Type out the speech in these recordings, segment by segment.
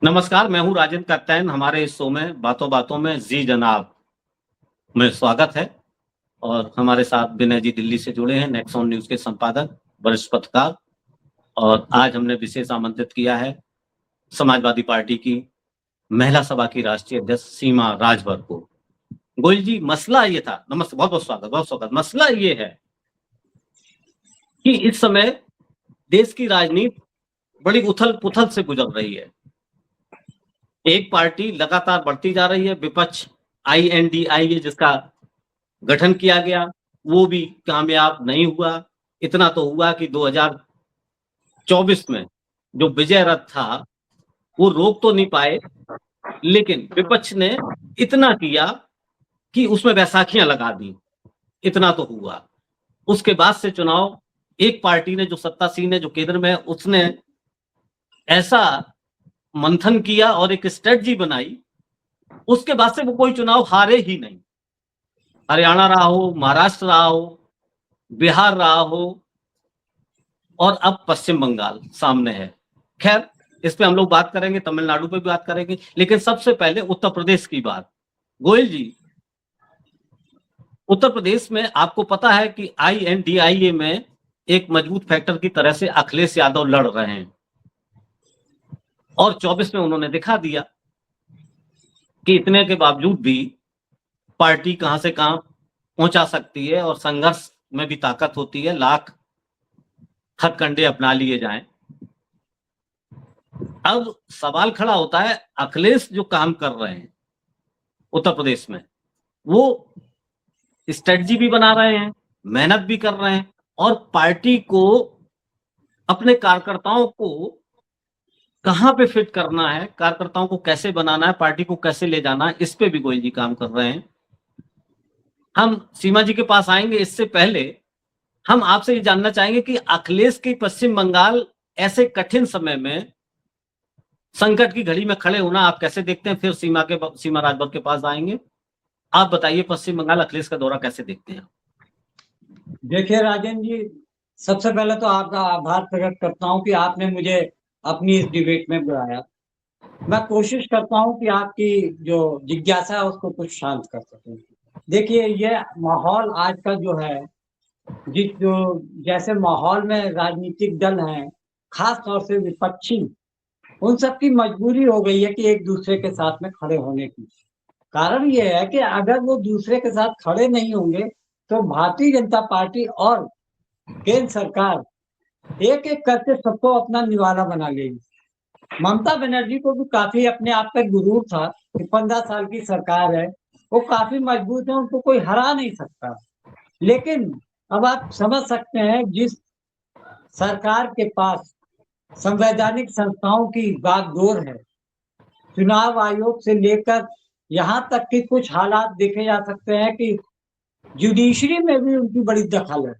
नमस्कार, मैं हूँ राजेंद्र कत्यायन। हमारे इस शो में बातों बातों में जी जनाब में स्वागत है। और हमारे साथ विनय जी दिल्ली से जुड़े हैं, नेक्सॉन न्यूज के संपादक, वरिष्ठ पत्रकार। और आज हमने विशेष आमंत्रित किया है समाजवादी पार्टी की महिला सभा की राष्ट्रीय अध्यक्ष सीमा राजभर को। गोयल जी, मसला ये था, नमस्ते, बहुत बहुत स्वागत, बहुत स्वागत। मसला ये है कि इस समय देश की राजनीति बड़ी उथल पुथल से गुजर रही है। एक पार्टी लगातार बढ़ती जा रही है, विपक्ष INDIA जिसका गठन किया गया वो भी कामयाब नहीं हुआ। इतना तो हुआ कि 2024 में जो विजय रथ था वो रोक तो नहीं पाए, लेकिन विपक्ष ने इतना किया कि उसमें बैसाखियां लगा दी। इतना तो हुआ। उसके बाद से चुनाव, एक पार्टी ने जो सत्तासीन है, जो केंद्र में है, उसने ऐसा मंथन किया और एक स्ट्रेटजी बनाई, उसके बाद से वो कोई चुनाव हारे ही नहीं। हरियाणा रहा हो, महाराष्ट्र रहा हो, बिहार रहा हो और अब पश्चिम बंगाल सामने है। खैर, इस पे हम लोग बात करेंगे, तमिलनाडु पे भी बात करेंगे, लेकिन सबसे पहले उत्तर प्रदेश की बात। गोयल जी, उत्तर प्रदेश में आपको पता है कि INDIA में एक मजबूत फैक्टर की तरह से अखिलेश यादव लड़ रहे हैं और 24 में उन्होंने दिखा दिया कि इतने के बावजूद भी पार्टी कहां से कहां पहुंचा सकती है और संघर्ष में भी ताकत होती है, लाख हथकंडे अपना लिए जाएं। अब सवाल खड़ा होता है, अखिलेश जो काम कर रहे हैं उत्तर प्रदेश में, वो स्ट्रेटजी भी बना रहे हैं, मेहनत भी कर रहे हैं और पार्टी को, अपने कार्यकर्ताओं को कहां पे फिट करना है, कार्यकर्ताओं को कैसे बनाना है, पार्टी को कैसे ले जाना है, इस पे भी गोयल जी काम कर रहे हैं। हम सीमा जी के पास आएंगे, इससे पहले हम आपसे ये जानना चाहेंगे कि अखिलेश की पश्चिम बंगाल ऐसे कठिन समय में, संकट की घड़ी में खड़े होना आप कैसे देखते हैं। फिर सीमा राजभर के पास आएंगे। आप बताइए, पश्चिम बंगाल अखिलेश का दौरा कैसे देखते हैं। देखिए राजेंद्र जी, सबसे पहले तो आपका आभार प्रकट करता हूं कि आपने मुझे अपनी इस डिबेट में बुलाया। मैं कोशिश करता हूं कि आपकी जो जिज्ञासा है उसको कुछ शांत कर सकूं। देखिए, ये माहौल आज का जो है, जिस जो जैसे माहौल में राजनीतिक दल हैं, खास तौर से विपक्षी, उन सबकी मजबूरी हो गई है कि एक दूसरे के साथ में खड़े होने की। कारण ये है कि अगर वो दूसरे के साथ खड़े नहीं होंगे तो भारतीय जनता पार्टी और केंद्र सरकार एक एक करके सबको अपना निवाला बना लेगी। ममता बनर्जी को भी काफी अपने आप पे गुरूर था कि 15 साल की सरकार है, वो काफी मजबूत है, उनको कोई हरा नहीं सकता। लेकिन अब आप समझ सकते हैं, जिस सरकार के पास संवैधानिक संस्थाओं की बागडोर है, चुनाव आयोग से लेकर यहाँ तक कि कुछ हालात देखे जा सकते हैं कि जुडिशरी में भी उनकी बड़ी दखल है।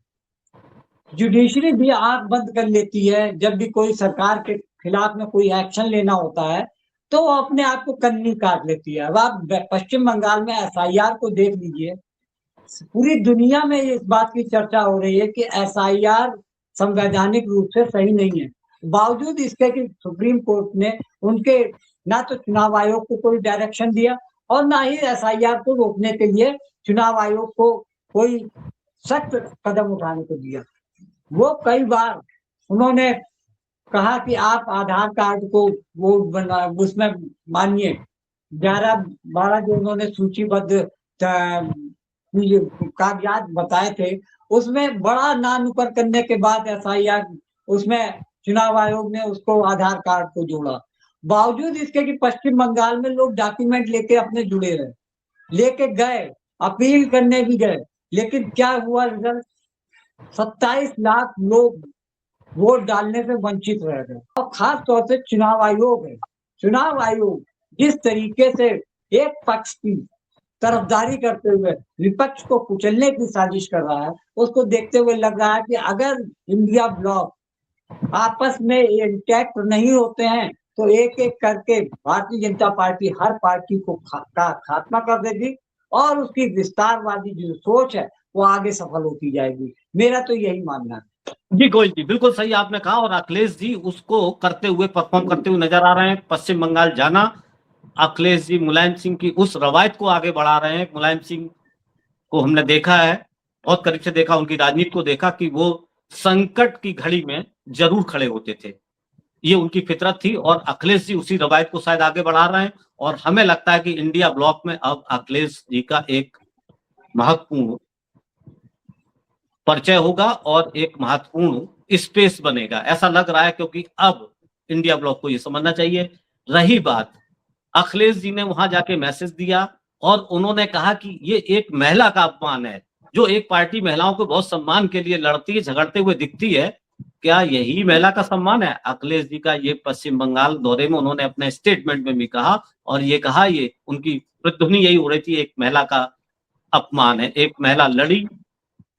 जुडिशरी भी आंख बंद कर लेती है जब भी कोई सरकार के खिलाफ में कोई एक्शन लेना होता है, तो वो अपने आप को कन्नी काट लेती है। अब आप पश्चिम बंगाल में SIR को देख लीजिए। पूरी दुनिया में इस बात की चर्चा हो रही है कि SIR संवैधानिक रूप से सही नहीं है, बावजूद इसके कि सुप्रीम कोर्ट ने उनके ना तो चुनाव आयोग को कोई डायरेक्शन दिया और ना ही SIR को रोकने के लिए चुनाव आयोग को कोई सख्त कदम उठाने को दिया। वो कई बार उन्होंने कहा कि आप आधार कार्ड को वो बना, उसमें मानिए 11-12 जो उन्होंने सूचीबद्ध कागजात बताए थे, उसमें बड़ा ना नुकर करने के बाद SIR, उसमें चुनाव आयोग ने उसको आधार कार्ड को जोड़ा। बावजूद इसके कि पश्चिम बंगाल में लोग डॉक्यूमेंट लेके अपने जुड़े रहे, लेके गए, अपील करने भी गए, लेकिन क्या हुआ रिजल्ट? 27 लाख लोग वोट डालने से वंचित रह गए। और खास तौर से चुनाव आयोग है, चुनाव आयोग जिस तरीके से एक पक्ष की तरफदारी करते हुए विपक्ष को कुचलने की साजिश कर रहा है, उसको देखते हुए लग रहा है कि अगर इंडिया ब्लॉक आपस में इंटैक्ट नहीं होते हैं तो एक एक करके भारतीय जनता पार्टी हर पार्टी को खात्मा कर देगी और उसकी विस्तारवादी जो सोच है वो आगे सफल होती जाएगी। मेरा तो यही मानना है। जी गोयल जी, बिल्कुल सही आपने कहा। और अखिलेश जी उसको करते हुए, परफॉर्म करते हुए नजर आ रहे हैं। पश्चिम बंगाल जाना, अखिलेश जी मुलायम सिंह की उस रवायत को आगे बढ़ा रहे हैं। मुलायम सिंह को हमने देखा है, बहुत करीब से देखा, उनकी राजनीति को देखा कि वो संकट की घड़ी में जरूर खड़े होते थे। ये उनकी फितरत थी और अखिलेश जी उसी रवायत को शायद आगे बढ़ा रहे हैं। और हमें लगता है कि इंडिया ब्लॉक में अब अखिलेश जी का एक महत्वपूर्ण परिचय होगा और एक महत्वपूर्ण स्पेस बनेगा, ऐसा लग रहा है। क्योंकि अब इंडिया ब्लॉक को ये समझना चाहिए। रही बात, अखिलेश जी ने वहां जाके मैसेज दिया और उन्होंने कहा कि ये एक महिला का अपमान है। जो एक पार्टी महिलाओं को बहुत सम्मान के लिए लड़ती है, झगड़ते हुए दिखती है, क्या यही महिला का सम्मान है? अखिलेश जी का ये पश्चिम बंगाल दौरे में उन्होंने अपने स्टेटमेंट में भी कहा, और ये कहा, ये उनकी प्रतिध्वनि यही हो रही थी, एक महिला का अपमान है। एक महिला लड़ी,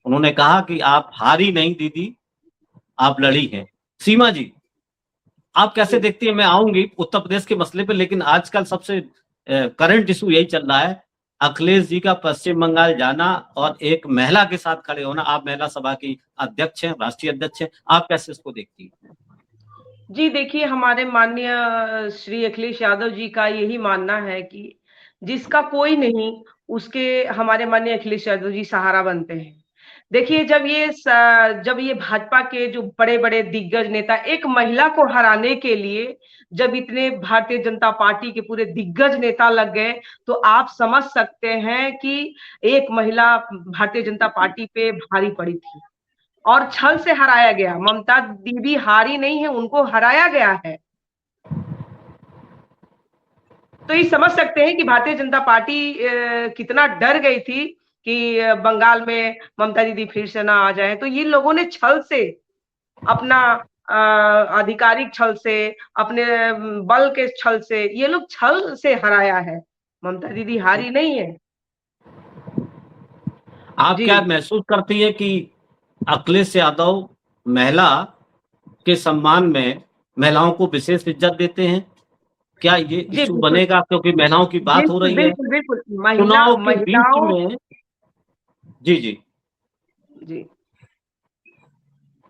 उन्होंने कहा कि आप हारी नहीं दीदी, आप लड़ी हैं। सीमा जी, आप कैसे देखती हैं? मैं आऊंगी उत्तर प्रदेश के मसले पे, लेकिन आजकल सबसे करंट इशू यही चल रहा है, अखिलेश जी का पश्चिम बंगाल जाना और एक महिला के साथ खड़े होना। आप महिला सभा की अध्यक्ष हैं, राष्ट्रीय अध्यक्ष हैं, आप कैसे इसको देखती हैं? जी देखिए, हमारे माननीय श्री अखिलेश यादव जी का यही मानना है कि जिसका कोई नहीं, उसके हमारे माननीय अखिलेश यादव जी सहारा बनते हैं। देखिए, जब ये भाजपा के जो बड़े-बड़े दिग्गज नेता एक महिला को हराने के लिए जब इतने भारतीय जनता पार्टी के पूरे दिग्गज नेता लग गए, तो आप समझ सकते हैं कि एक महिला भारतीय जनता पार्टी पे भारी पड़ी थी। और छल से हराया गया। ममता दीदी हारी नहीं है, उनको हराया गया है। तो ये समझ सकते हैं कि भारतीय जनता पार्टी कितना डर गई थी कि बंगाल में ममता दीदी फिर से ना आ जाए। तो ये लोगों ने छल से अपना आधिकारिक छल से, अपने बल के छल से, ये लोग छल से हराया है। ममता दीदी हारी नहीं है। आप जी। क्या महसूस करती है कि अखिलेश यादव महिला के सम्मान में महिलाओं को विशेष इज्जत देते हैं? क्या ये जी, इशू बिल्कुल। बनेगा? क्योंकि महिलाओं की बात हो बिल्कुल, रही है बिल्कुल, बिल्कुल। चुनाव के बीच महिलाओं में। जी जी। जी।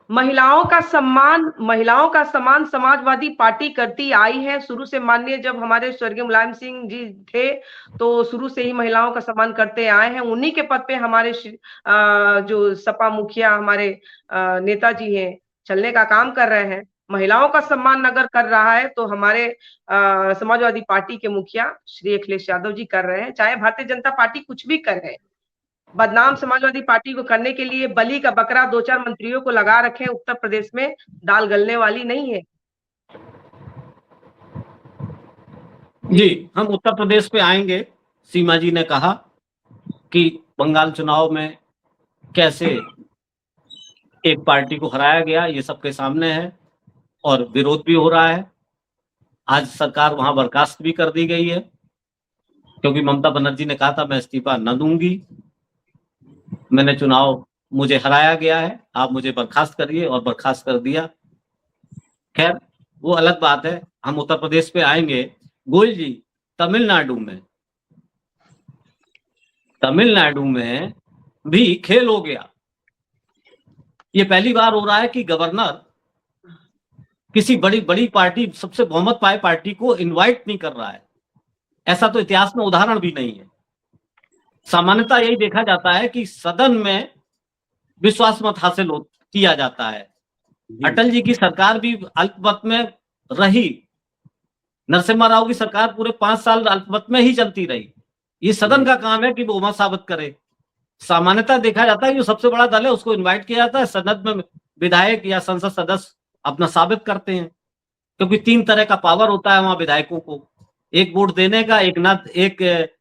महिलाओं का सम्मान समाजवादी पार्टी करती आई है। शुरू से माननीय जब हमारे स्वर्गीय मुलायम सिंह जी थे, तो शुरू से ही महिलाओं का सम्मान करते आए हैं। उन्हीं के पद पे हमारे जो सपा मुखिया हमारे नेताजी हैं, चलने का काम कर रहे हैं। महिलाओं का सम्मान अगर कर रहा है, तो हमारे समाजवादी पार्टी के मुखिया श्री अखिलेश यादव जी कर रहे हैं, चाहे भारतीय जनता पार्टी कुछ भी कर रहे हैं। बदनाम समाजवादी पार्टी को करने के लिए बलि का बकरा 2-4 मंत्रियों को लगा रखे हैं उत्तर प्रदेश में, दाल गलने वाली नहीं है। जी, जी, हम उत्तर प्रदेश पे आएंगे। सीमा जी ने कहा कि बंगाल चुनाव में कैसे एक पार्टी को हराया गया, ये सबके सामने है और विरोध भी हो रहा है। आज सरकार वहां बर्खास्त भी कर दी गई है, क्योंकि ममता बनर्जी ने कहा था मैं इस्तीफा न दूंगी, मैंने चुनाव, मुझे हराया गया है, आप मुझे बर्खास्त करिए, और बर्खास्त कर दिया। खैर, वो अलग बात है। हम उत्तर प्रदेश पे आएंगे। गोयल जी, तमिलनाडु में तमिलनाडु में भी खेल हो गया। ये पहली बार हो रहा है कि गवर्नर किसी बड़ी बड़ी पार्टी, सबसे बहुमत पाए पार्टी को इनवाइट नहीं कर रहा है। ऐसा तो इतिहास में उदाहरण भी नहीं है। सामान्यतः यही देखा जाता है कि सदन में विश्वास मत हासिल किया जाता है। अटल जी की सरकार भी अल्पमत में रही, नरसिम्हा राव की सरकार पूरे 5 साल अल्पमत में ही चलती रही। ये सदन का काम है कि वो बहुमत साबित करे। सामान्यतः देखा जाता है कि जो सबसे बड़ा दल है उसको इनवाइट किया जाता है, सदन में विधायक या संसद सदस्य अपना साबित करते हैं, क्योंकि 3 तरह का पावर होता है वहां विधायकों को, एक वोट देने का, एक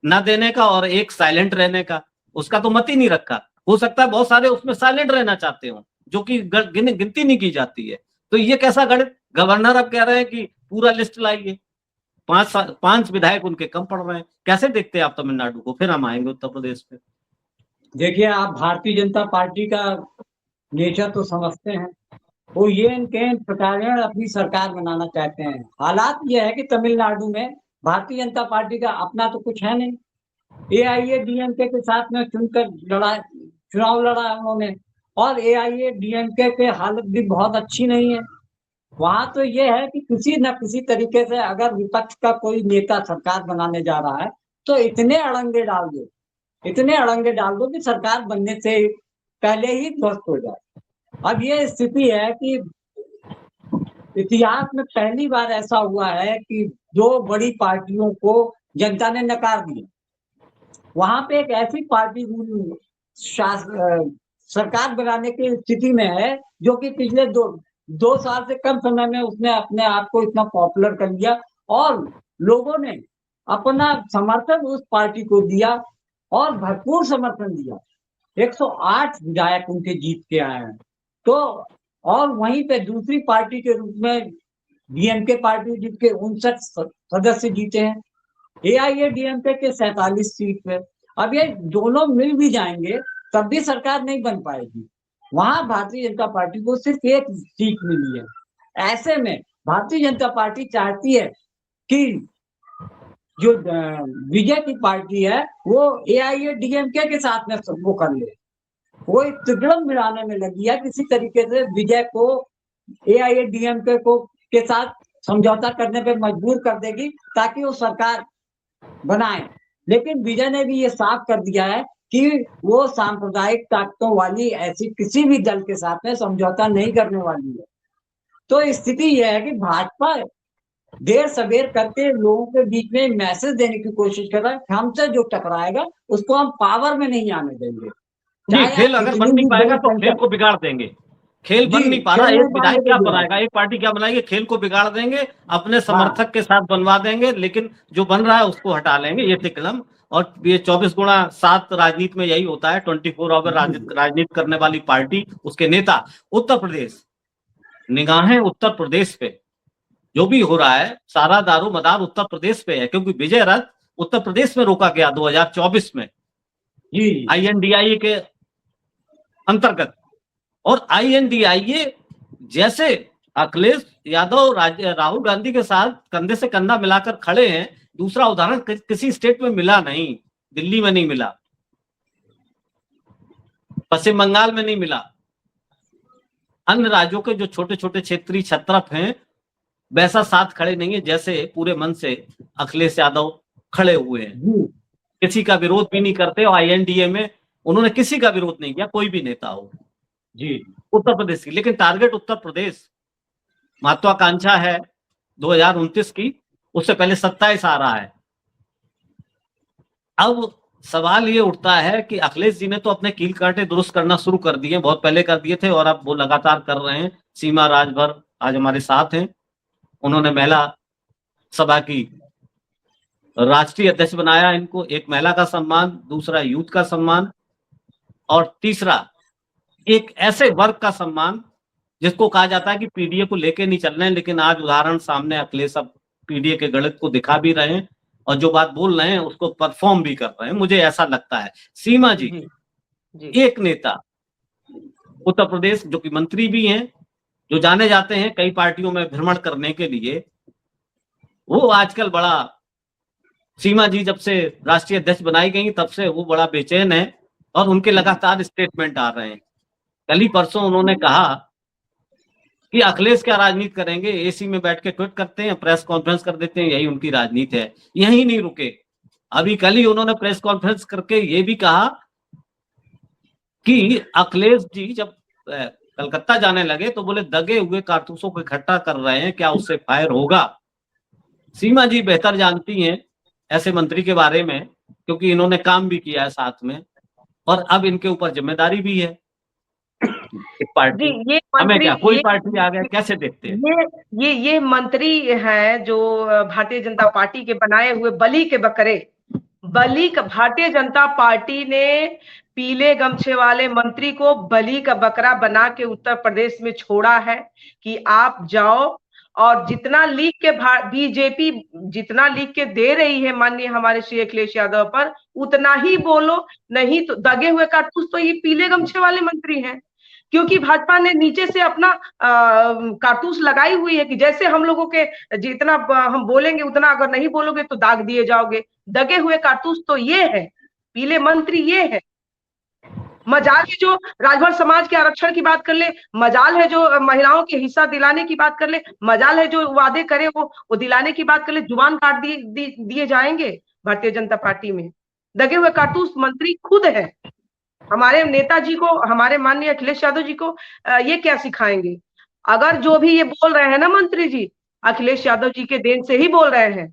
न देने का, और एक साइलेंट रहने का। उसका तो मत ही नहीं रखा। हो सकता है बहुत सारे उसमें साइलेंट रहना चाहते हो, जो कि गिनती नहीं की जाती है। तो ये कैसा गणित? गवर्नर अब कह रहे हैं कि पूरा लिस्ट लाइए, 5 विधायक उनके कम पड़ रहे हैं। कैसे देखते हैं आप तमिलनाडु को? फिर हम आएंगे उत्तर प्रदेश पे। देखिए, आप भारतीय जनता पार्टी का नेचर तो समझते हैं। वो ये इनके प्रकार अपनी सरकार बनाना चाहते हैं। हालात ये है कि तमिलनाडु में भारतीय जनता पार्टी का अपना तो कुछ है नहीं। एआईएडीएमके के साथ में चुनकर चुनाव लड़ा उन्होंने, और AIADMK के हालत भी बहुत अच्छी नहीं है। वहां तो ये है कि किसी न किसी तरीके से अगर विपक्ष का कोई नेता सरकार बनाने जा रहा है तो इतने अड़ंगे डाल दो कि सरकार बनने से पहले ही ध्वस्त हो जाए। अब ये स्थिति है कि इतिहास में पहली बार ऐसा हुआ है कि दो बड़ी पार्टियों को जनता ने नकार दिया। वहां पे एक ऐसी पार्टी सरकार बनाने की स्थिति में है जो कि पिछले दो साल से कम समय में उसने अपने आप को इतना पॉपुलर कर लिया और लोगों ने अपना समर्थन उस पार्टी को दिया और भरपूर समर्थन दिया। 108 विधायक उनके जीत के आए हैं। तो और वहीं पे दूसरी पार्टी के रूप में DMK पार्टी जिसके 59 सदस्य जीते हैं, AIADMK के 47 सीट पे। अब ये दोनों मिल भी जाएंगे तब भी सरकार नहीं बन पाएगी। वहां भारतीय जनता पार्टी को सिर्फ एक सीट मिली है। ऐसे में भारतीय जनता पार्टी चाहती है कि जो विजय की पार्टी है वो AIADMK के साथ में वो कर ले। वो एक तिगड़म मिलाने में लगी है किसी तरीके से विजय को AIADMK को के साथ समझौता करने पे मजबूर कर देगी ताकि वो सरकार बनाए। लेकिन विजय ने भी ये साफ कर दिया है कि वो सांप्रदायिक ताकतों वाली ऐसी किसी भी दल के साथ में समझौता नहीं करने वाली है। तो स्थिति यह है कि भाजपा देर सवेर करके लोगों के बीच में मैसेज देने की कोशिश कर रहा है, हमसे जो टकराएगा उसको हम पावर में नहीं आने देंगे। जी, खेल अगर बन नहीं पाएगा तो खेल को बिगाड़ देंगे। खेल बन नहीं पा रहा, एक विधायक क्या बनाएगा, एक पार्टी क्या बनाएगी, खेल को बिगाड़ देंगे, अपने समर्थक के साथ बनवा देंगे, लेकिन जो बन रहा है उसको हटा लेंगे। ये तिकलम और ये 24x7 राजनीति में यही होता है। 24 आवर राजनीति करने वाली पार्टी, उसके नेता। उत्तर प्रदेश, निगाहें उत्तर प्रदेश पे, जो भी हो रहा है सारा दारो मदार उत्तर प्रदेश पे है, क्योंकि विजय रथ उत्तर प्रदेश में रोका गया 2024 में INDIA के अंतर्गत। और INDIA जैसे अखिलेश यादव राहुल गांधी के साथ कंधे से कंधा मिलाकर खड़े हैं, दूसरा उदाहरण किसी स्टेट में मिला नहीं। दिल्ली में नहीं मिला, पश्चिम बंगाल में नहीं मिला, अन्य राज्यों के जो छोटे छोटे क्षेत्रीय छत्रप हैं वैसा साथ खड़े नहीं है जैसे पूरे मन से अखिलेश यादव खड़े हुए हैं। किसी का विरोध भी नहीं करते और INDA में उन्होंने किसी का विरोध नहीं किया, कोई भी नेता हो जी उत्तर प्रदेश की। लेकिन टारगेट उत्तर प्रदेश, महत्वाकांक्षा है 2029 की, उससे पहले 27 आ रहा है। अब सवाल ये उठता है कि अखिलेश जी ने तो अपने कील कांटे दुरुस्त करना शुरू कर दिए, बहुत पहले कर दिए थे और अब वो लगातार कर रहे हैं। सीमा राजभर आज हमारे साथ हैं, उन्होंने महिला सभा की राष्ट्रीय अध्यक्ष बनाया इनको। एक महिला का सम्मान, दूसरा यूथ का सम्मान और तीसरा एक ऐसे वर्ग का सम्मान जिसको कहा जाता है कि PDA को लेके नहीं चल रहे हैं। लेकिन आज उदाहरण सामने, अखिलेश अब PDA के गणित को दिखा भी रहे हैं और जो बात बोल रहे हैं उसको परफॉर्म भी कर रहे हैं, मुझे ऐसा लगता है। सीमा जी, एक नेता उत्तर प्रदेश जो कि मंत्री भी हैं, जो जाने जाते हैं कई पार्टियों में भ्रमण करने के लिए, वो आजकल बड़ा, सीमा जी जब से राष्ट्रीय अध्यक्ष बनाई गई तब से वो बड़ा बेचैन है और उनके लगातार स्टेटमेंट आ रहे हैं। कल ही परसों उन्होंने कहा कि अखिलेश क्या राजनीति करेंगे, AC में बैठ के ट्वीट करते हैं, प्रेस कॉन्फ्रेंस कर देते हैं, यही उनकी राजनीति है। यही नहीं रुके, अभी कल ही उन्होंने प्रेस कॉन्फ्रेंस करके ये भी कहा कि अखिलेश जी जब कलकत्ता जाने लगे तो बोले दगे हुए कारतूसों को इकट्ठा कर रहे हैं, क्या उससे फायर होगा। सीमा जी बेहतर जानती हैं ऐसे मंत्री के बारे में, क्योंकि इन्होंने काम भी किया है साथ में और अब इनके ऊपर जिम्मेदारी भी है। पार्टी ये हमें क्या, कोई पार्टी आ गया, कैसे देखते हैं? ये मंत्री हैं जो भारतीय जनता पार्टी के बनाए हुए बलि के बकरे। भारतीय जनता पार्टी ने पीले गमछे वाले मंत्री को बलि का बकरा बना के उत्तर प्रदेश में छोड़ा है कि आप जाओ और जितना लीक के बीजेपी जितना लीक के दे रही है माननीय हमारे श्री अखिलेश यादव पर, उतना ही बोलो, नहीं तो दगे हुए कारतूस तो ये पीले गमछे वाले मंत्री हैं। क्योंकि भाजपा ने नीचे से अपना कारतूस लगाई हुई है कि जैसे हम लोगों के जितना हम बोलेंगे उतना अगर नहीं बोलोगे तो दाग दिए जाओगे। दगे हुए कारतूस तो ये है, पीले मंत्री ये है। मजाल है जो राजभर समाज के आरक्षण की बात कर ले, मजाल है जो महिलाओं के हिस्सा दिलाने की बात कर ले, मजाल है जो वादे करे वो दिलाने की बात कर ले, जुबान काट दिए जाएंगे भारतीय जनता पार्टी में। दगे हुए कारतूस मंत्री खुद है। हमारे नेताजी को, हमारे माननीय अखिलेश यादव जी को ये क्या सिखाएंगे? अगर जो भी ये बोल रहे हैं ना मंत्री जी, अखिलेश यादव जी के देन से ही बोल रहे हैं,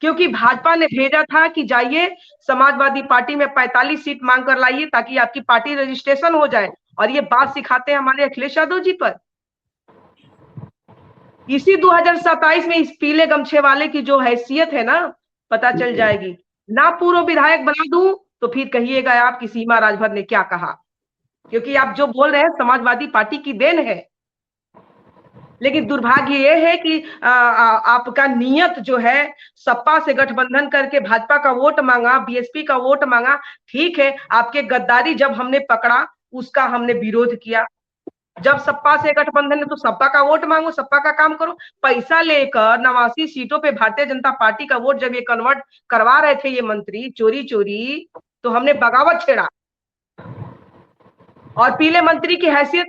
क्योंकि भाजपा ने भेजा था कि जाइए समाजवादी पार्टी में 45 सीट मांग कर लाइए ताकि आपकी पार्टी रजिस्ट्रेशन हो जाए, और ये बात सिखाते हैं हमारे अखिलेश यादव जी पर। इसी 2027 में इस पीले गमछे वाले की जो हैसियत है ना, पता चल जाएगी। ना पूर्व विधायक बना दूं तो फिर कहिएगा आप कि सीमा राजभर ने क्या कहा, क्योंकि आप जो बोल रहे हैं समाजवादी पार्टी की देन है। लेकिन दुर्भाग्य ये है कि आपका नियत जो है सपा से गठबंधन करके भाजपा का वोट मांगा, बीएसपी का वोट मांगा। ठीक है, आपके गद्दारी जब हमने पकड़ा उसका हमने विरोध किया। जब सपा से गठबंधन है तो सपा का वोट मांगो, सपा का काम करो। पैसा लेकर 89 सीटों पे भारतीय जनता पार्टी का वोट जब ये कन्वर्ट करवा रहे थे ये मंत्री चोरी चोरी, तो हमने बगावत छेड़ा। और पीले मंत्री की हैसियत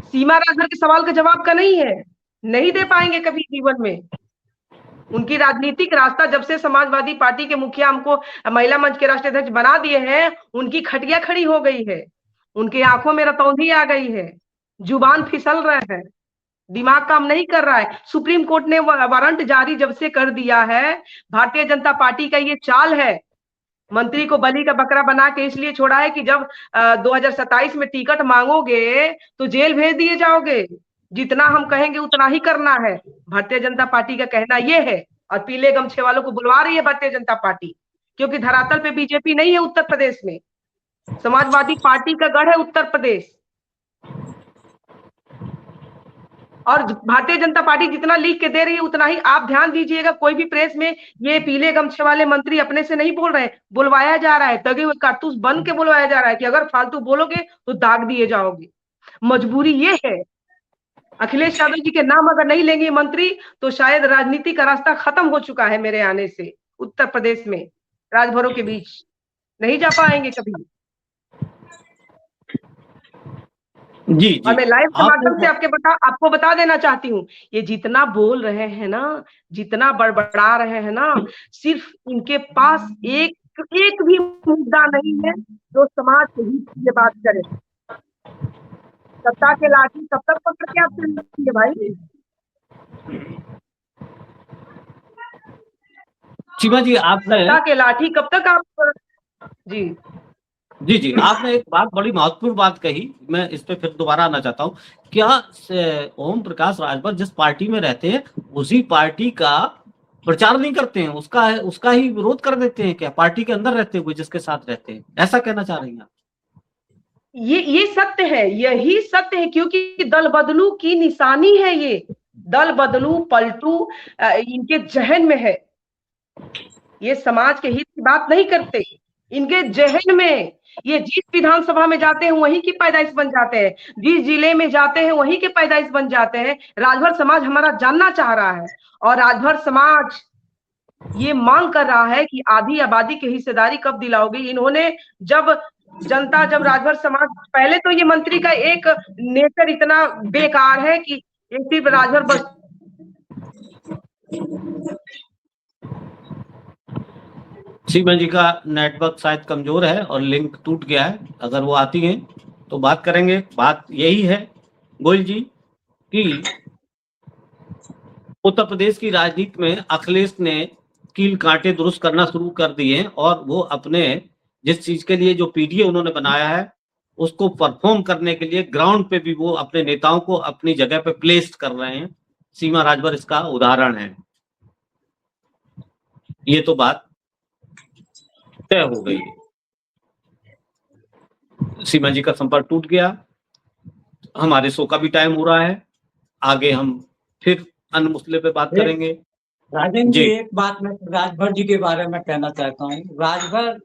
सीमा राजभर के सवाल का जवाब का नहीं है, नहीं दे पाएंगे कभी जीवन में। उनकी राजनीतिक रास्ता जब से समाजवादी पार्टी के मुखिया हमको महिला मंच के राष्ट्रीय अध्यक्ष बना दिए हैं, उनकी खटिया खड़ी हो गई है, उनके आंखों में रतौंधी आ गई है, जुबान फिसल रहा है, दिमाग काम नहीं कर रहा है। सुप्रीम कोर्ट ने वारंट जारी जब से कर दिया है, भारतीय जनता पार्टी का ये चाल है। मंत्री को बलि का बकरा बना के इसलिए छोड़ा है कि जब 2027 में टिकट मांगोगे तो जेल भेज दिए जाओगे, जितना हम कहेंगे उतना ही करना है। भारतीय जनता पार्टी का कहना ये है, और पीले गमछे वालों को बुलवा रही है भारतीय जनता पार्टी, क्योंकि धरातल पे बीजेपी नहीं है उत्तर प्रदेश में, समाजवादी पार्टी का गढ़ है उत्तर प्रदेश। और भारतीय जनता पार्टी जितना लिख के दे रही है उतना ही आप ध्यान दीजिएगा। कोई भी प्रेस में ये पीले गमछे वाले मंत्री अपने से नहीं बोल रहे, बुलवाया जा रहा है, दगे हुए कारतूस बन के बुलवाया जा रहा है कि अगर फालतू बोलोगे तो दाग दिए जाओगे। मजबूरी ये है, अखिलेश यादव जी के नाम अगर नहीं लेंगे मंत्री तो शायद राजनीति का रास्ता खत्म हो चुका है मेरे आने से। उत्तर प्रदेश में राजभरों के बीच नहीं जा पाएंगे कभी। जी जी। और मैं लाइव के माध्यम से आपको बता देना चाहती हूँ, ये जितना बोल रहे हैं ना, जितना बड़बड़ा रहे हैं ना, सिर्फ इनके पास एक भी मुद्दा नहीं है जो समाज के हित की बात करे। सत्ता के लाठी कब तक पकड़ के आप चलेंगे भाई? सीमा जी, आपने सत्ता के लाठी कब तक आप जी जी जी आपने एक बात, बड़ी महत्वपूर्ण बात कही, मैं इस पे फिर दोबारा आना चाहता हूँ। क्या ओम प्रकाश राजभर जिस पार्टी में रहते हैं उसी पार्टी का प्रचार नहीं करते हैं, उसका ही विरोध कर देते हैं क्या, पार्टी के अंदर रहते हुए जिसके साथ रहते हैं? ऐसा कहना चाह रही हैं आप? ये सत्य है, यही सत्य है, क्योंकि दल बदलू की निशानी है ये। दल बदलू पलटू इनके जहन में है। ये समाज के हित की बात नहीं करते, इनके जहन में ये जिस विधानसभा में जाते हैं वहीं की पैदाइश बन जाते हैं, जिस जिले में जाते हैं वहीं के पैदाइश बन जाते हैं। राजभर समाज हमारा जानना चाह रहा है, और राजभर समाज ये मांग कर रहा है कि आधी आबादी की हिस्सेदारी कब दिलाओगे। इन्होंने जब राजभर समाज, पहले तो ये मंत्री का एक नेचर इतना बेकार है कि सिर्फ राजभर बस सीमा जी का नेटवर्क शायद कमजोर है और लिंक टूट गया है, अगर वो आती हैं तो बात करेंगे। बात यही है गोयल जी कि उत्तर प्रदेश की राजनीति में अखिलेश ने कील कांटे दुरुस्त करना शुरू कर दिए हैं, और वो अपने जिस चीज के लिए जो पीडीए उन्होंने बनाया है उसको परफॉर्म करने के लिए ग्राउंड पे भी वो अपने नेताओं को अपनी जगह पे प्लेस कर रहे हैं। सीमा राजभर इसका उदाहरण है। ये तो बात तय हो गई है। सीमा जी का संपर्क टूट गया, हमारे शो का भी टाइम हो रहा है, आगे हम फिर अन्य मुद्दे पे बात करेंगे। राजेंद्र जी, एक बात मैं राजभर जी के बारे में कहना चाहता हूँ। राजभर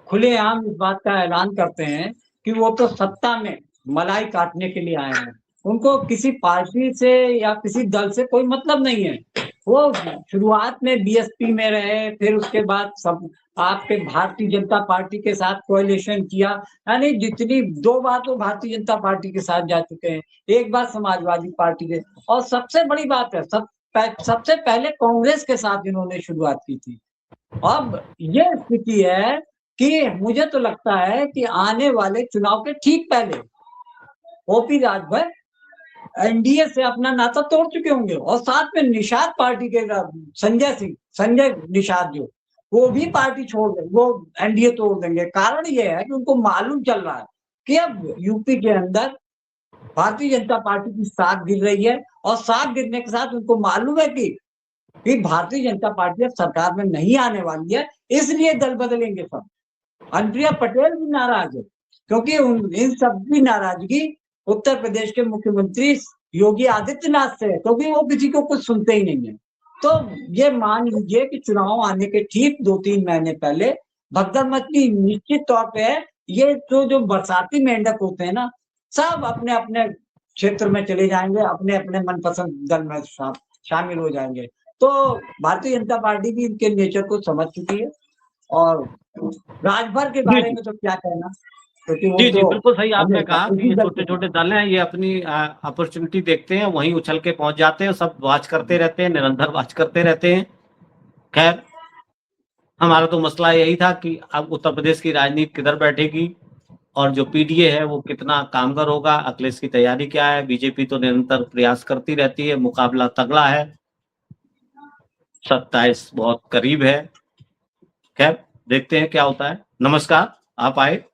खुलेआम इस बात का ऐलान करते हैं कि वो तो सत्ता में मलाई काटने के लिए आए हैं, उनको किसी पार्टी से या किसी दल से कोई मतलब नहीं है। वो शुरुआत में बीएसपी में रहे, फिर उसके बाद सब आपके भारतीय जनता पार्टी के साथ कोएलिशन किया, यानी जितनी 2 बार तो भारतीय जनता पार्टी के साथ जा चुके हैं, 1 बार समाजवादी पार्टी के, और सबसे बड़ी बात है सबसे पहले कांग्रेस के साथ इन्होंने शुरुआत की थी। अब ये स्थिति है कि मुझे तो लगता है कि आने वाले चुनाव के ठीक पहले ओपी राजभर एनडीए से अपना नाता तोड़ चुके होंगे, और साथ में निषाद पार्टी के संजय निषाद जो, वो भी पार्टी छोड़ देंगे, वो एनडीए तोड़ देंगे। कारण ये है कि उनको मालूम चल रहा है कि अब यूपी के अंदर भारतीय जनता पार्टी की साख गिर रही है, और साख गिरने के साथ उनको मालूम है कि भारतीय जनता पार्टी अब सरकार में नहीं आने वाली है, इसलिए दल बदलेंगे सब। अनुप्रिया पटेल भी नाराज है, क्योंकि इन सब की नाराजगी उत्तर प्रदेश के मुख्यमंत्री योगी आदित्यनाथ से है, क्योंकि वो किसी को कुछ सुनते ही नहीं है। तो ये मान लीजिए कि चुनाव आने के ठीक 2-3 महीने पहले भगदड़ मचनी निश्चित तौर पे है। ये जो बरसाती मेंढक होते हैं ना, सब अपने अपने क्षेत्र में चले जाएंगे, अपने अपने मनपसंद दल में शामिल हो जाएंगे। तो भारतीय जनता पार्टी भी इनके नेचर को समझ चुकी है, और राजभर के बारे में तो क्या कहना, क्योंकि वो जी तो बिल्कुल सही आपने कहा कि ये दल छोटे छोटे दल हैं, ये अपनी अपॉर्चुनिटी देखते हैं, वहीं उछल के पहुंच जाते हैं, सब वाच करते रहते हैं, निरंतर वाच करते रहते हैं। खैर, हमारा तो मसला यही था कि अब उत्तर प्रदेश की राजनीति किधर बैठेगी, और जो पीडीए है वो कितना कामगर होगा, अखिलेश की तैयारी क्या है। बीजेपी तो निरंतर प्रयास करती रहती है, मुकाबला तगड़ा है, 27 बहुत करीब है। खैर देखते हैं क्या होता है। नमस्कार, आप आए।